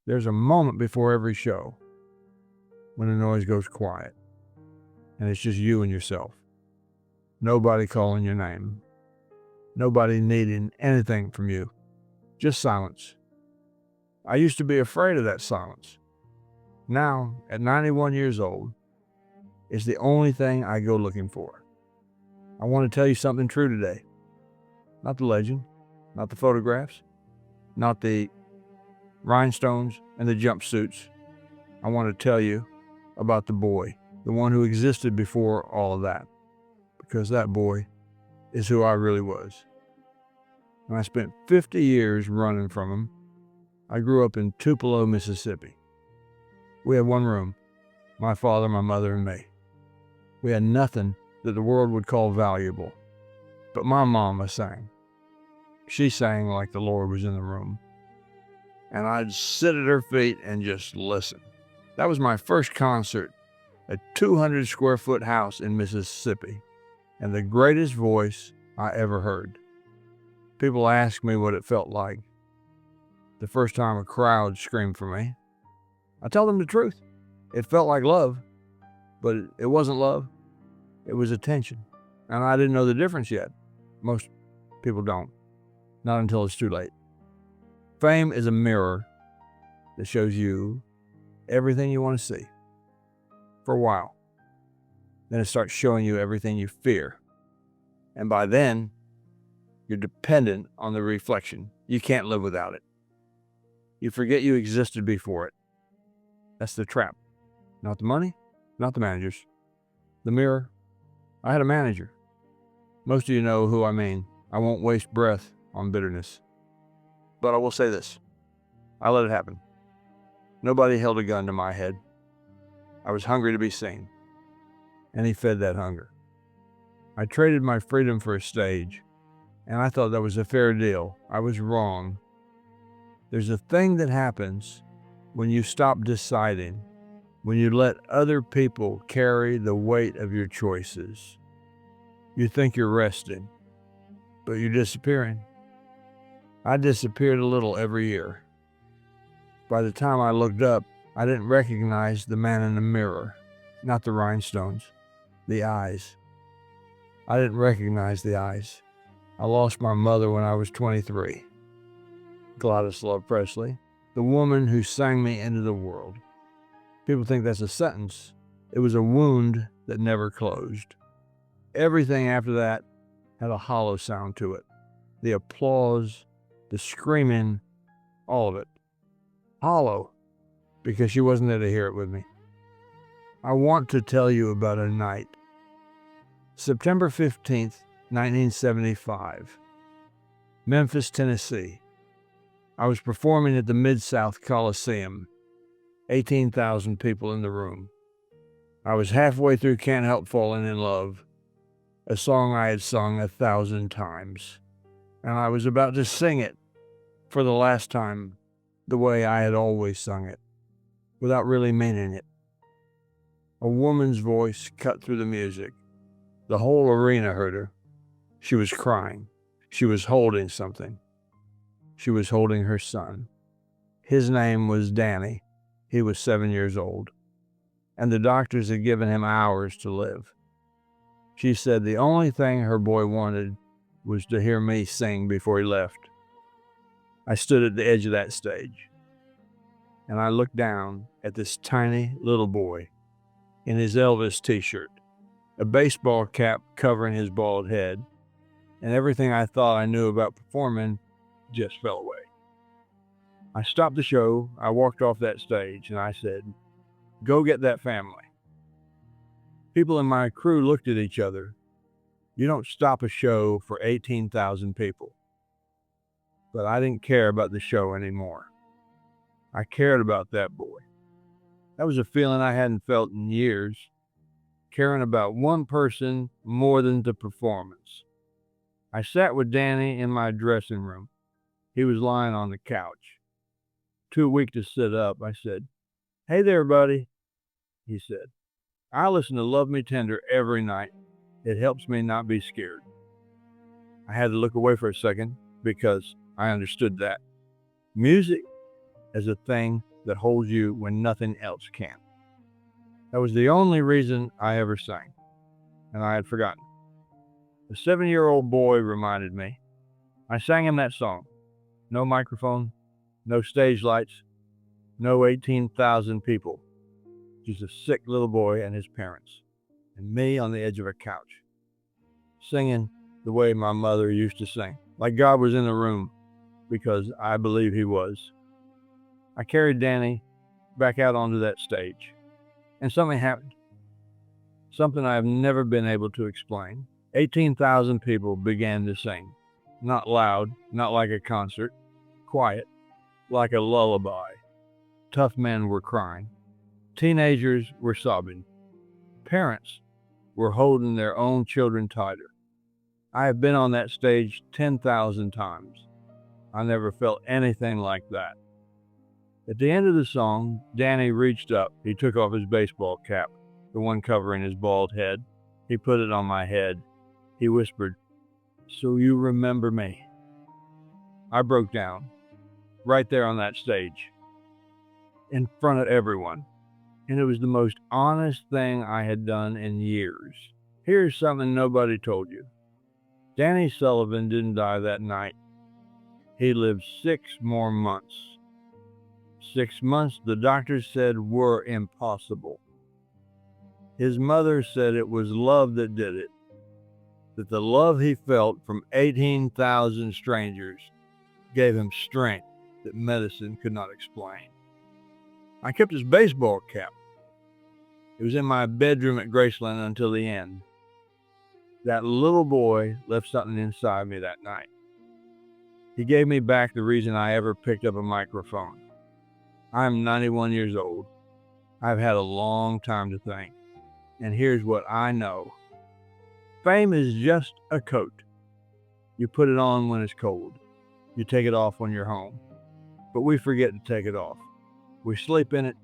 There's a moment before every show when the noise goes quiet and it's just you and yourself. Nobody calling your name. Nobody needing anything from you. Just silence. I used to be afraid of that silence. Now, at 91 years old, it's the only thing I go looking for. I want to tell you something true today. Not the legend, not the photographs, not the rhinestones and the jumpsuits. I want to tell you about the boy, the one who existed before all of that, because that boy is who I really was. And I spent 50 years running from him. I grew up in Tupelo, Mississippi. We had one room, my father, my mother, and me. We had nothing that the world would call valuable, but my mama sang. She sang like the Lord was in the room. And I'd sit at her feet and just listen. That was my first concert, a 200 square foot house in Mississippi, and the greatest voice I ever heard. People ask me what it felt like the first time a crowd screamed for me. I tell them the truth. It felt like love, but it wasn't love. It was attention. And I didn't know the difference yet. Most people don't. Not until it's too late. Fame is a mirror that shows you everything you want to see for a while. Then it starts showing you everything you fear. And by then, you're dependent on the reflection. You can't live without it. You forget you existed before it. That's the trap. Not the money, not the managers. The mirror. I had a manager. Most of you know who I mean. I won't waste breath on bitterness. But I will say this. I let it happen. Nobody held a gun to my head. I was hungry to be seen. And he fed that hunger. I traded my freedom for a stage. And I thought that was a fair deal. I was wrong. There's a thing that happens when you stop deciding, when you let other people carry the weight of your choices. You think you're resting, but you're disappearing. I disappeared a little every year. By the time I looked up, I didn't recognize the man in the mirror, not the rhinestones, the eyes. I didn't recognize the eyes. I lost my mother when I was 23. Gladys Presley, the woman who sang me into the world. People think that's a sentence. It was a wound that never closed. Everything after that had a hollow sound to it. The applause, the screaming, all of it. Hollow, because she wasn't there to hear it with me. I want to tell you about a night. September 15th, 1975. Memphis, Tennessee. I was performing at the Mid-South Coliseum. 18,000 people in the room. I was halfway through Can't Help Falling in Love, a song I had sung 1,000 times. And I was about to sing it for the last time the way I had always sung it, without really meaning it. A woman's voice cut through the music. The whole arena heard her. She was crying. She was holding something. She was holding her son. His name was Danny. He was 7 years old. And the doctors had given him hours to live. She said the only thing her boy wanted was to hear me sing before he left. I stood at the edge of that stage. And I looked down at this tiny little boy in his Elvis t-shirt, a baseball cap covering his bald head, and everything I thought I knew about performing just fell away. I stopped the show, I walked off that stage, and I said, "Go get that family." People in my crew looked at each other. You don't stop a show for 18,000 people. But I didn't care about the show anymore. I cared about that boy. That was a feeling I hadn't felt in years, caring about one person more than the performance. I sat with Danny in my dressing room. He was lying on the couch. Too weak to sit up, I said, "Hey there, buddy," he said. "I listen to Love Me Tender every night. It helps me not be scared." I had to look away for a second because I understood that. Music is a thing that holds you when nothing else can. That was the only reason I ever sang, and I had forgotten. The 7-year-old boy reminded me. I sang him that song. No microphone, no stage lights, no 18,000 people. Just a sick little boy and his parents, and me on the edge of a couch, singing the way my mother used to sing, like God was in the room, because I believe he was. I carried Danny back out onto that stage, and something happened. Something I have never been able to explain. 18,000 people began to sing. Not loud, not like a concert. Quiet, like a lullaby. Tough men were crying. Teenagers were sobbing. Parents were holding their own children tighter. I have been on that stage 10,000 times. I never felt anything like that. At the end of the song, Danny reached up. He took off his baseball cap, the one covering his bald head. He put it on my head. He whispered, "So you remember me." I broke down, right there on that stage, in front of everyone. And it was the most honest thing I had done in years. Here's something nobody told you. Danny Sullivan didn't die that night. He lived 6 more months. 6 months the doctors said were impossible. His mother said it was love that did it. That the love he felt from 18,000 strangers gave him strength that medicine could not explain. I kept his baseball cap. It was in my bedroom at Graceland until the end. That little boy left something inside me that night. He gave me back the reason I ever picked up a microphone. I'm 91 years old. I've had a long time to think. And here's what I know. Fame is just a coat. You put it on when it's cold. You take it off when you're home. But we forget to take it off. We sleep in it.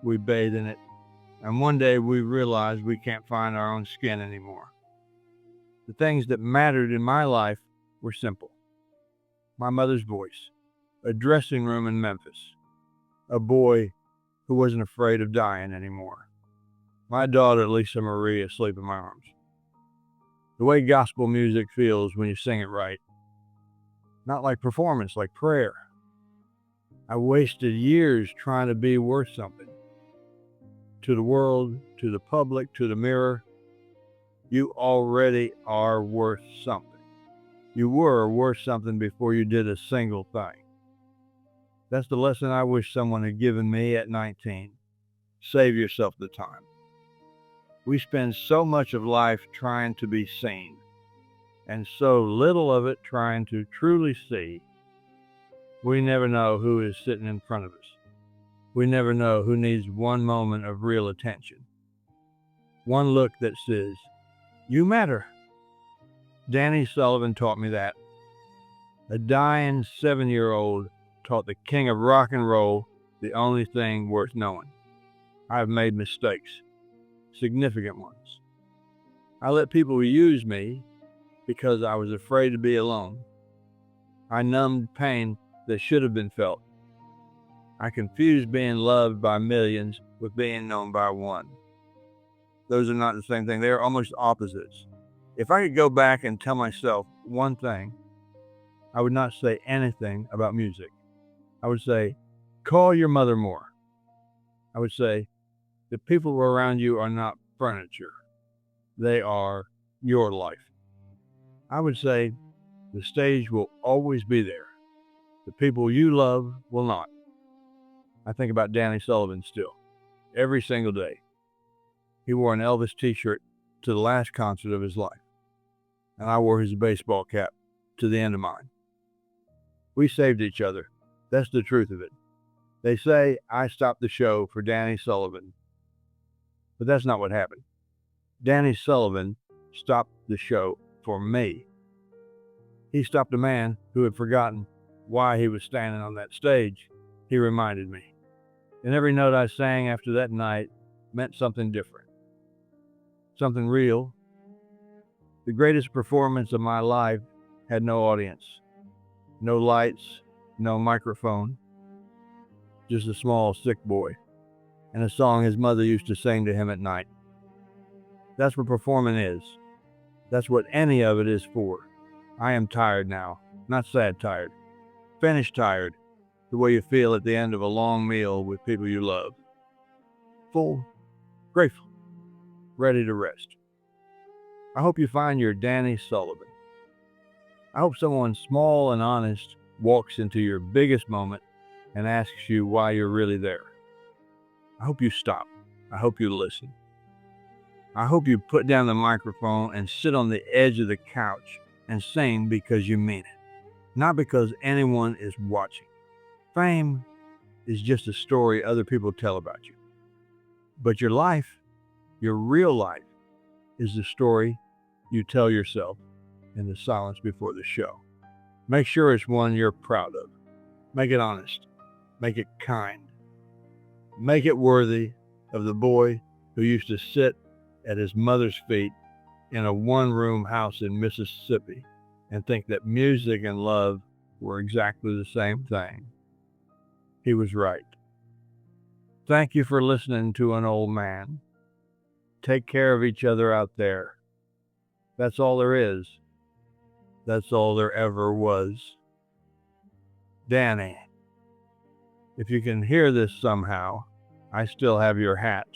We bathe in it. And one day we realize we can't find our own skin anymore. The things that mattered in my life were simple. My mother's voice, a dressing room in Memphis, a boy who wasn't afraid of dying anymore, my daughter Lisa Marie asleep in my arms. The way gospel music feels when you sing it right. Not like performance, like prayer. I wasted years trying to be worth something. To the world, to the public, to the mirror, you already are worth something. You were worth something before you did a single thing. That's the lesson I wish someone had given me at 19. Save yourself the time. We spend so much of life trying to be seen, and so little of it trying to truly see. We never know who is sitting in front of us. We never know who needs one moment of real attention. One look that says, "You matter." Danny Sullivan taught me that. A dying 7-year-old taught the king of rock and roll the only thing worth knowing. I have made mistakes, significant ones. I let people use me because I was afraid to be alone. I numbed pain that should have been felt. I confused being loved by millions with being known by one. Those are not the same thing. They are almost opposites. If I could go back and tell myself one thing, I would not say anything about music. I would say, call your mother more. I would say, the people around you are not furniture. They are your life. I would say, the stage will always be there. The people you love will not. I think about Danny Sullivan still, every single day. He wore an Elvis t-shirt to the last concert of his life, and I wore his baseball cap to the end of mine. We saved each other. That's the truth of it. They say I stopped the show for Danny Sullivan, but that's not what happened. Danny Sullivan stopped the show for me. He stopped a man who had forgotten why he was standing on that stage. He reminded me. And every note I sang after that night meant something different. Something real. The greatest performance of my life had no audience, no lights, no microphone. just a small sick boy, and a song his mother used to sing to him at night. That's what performing is. That's what any of it is for. I am tired now, not sad tired. Finished tired, the way you feel at the end of a long meal with people you love. Full, grateful, ready to rest. I hope you find your Danny Sullivan. I hope someone small and honest walks into your biggest moment and asks you why you're really there. I hope you stop. I hope you listen. I hope you put down the microphone and sit on the edge of the couch and sing because you mean it, not because anyone is watching. Fame is just a story other people tell about you. But your life, your real life, is the story you tell yourself in the silence before the show. Make sure it's one you're proud of. Make it honest. Make it kind. Make it worthy of the boy who used to sit at his mother's feet in a one-room house in Mississippi and think that music and love were exactly the same thing. He was right. Thank you for listening to an old man. Take care of each other out there. That's all there is. That's all there ever was. Danny. If you can hear this somehow, I still have your hat.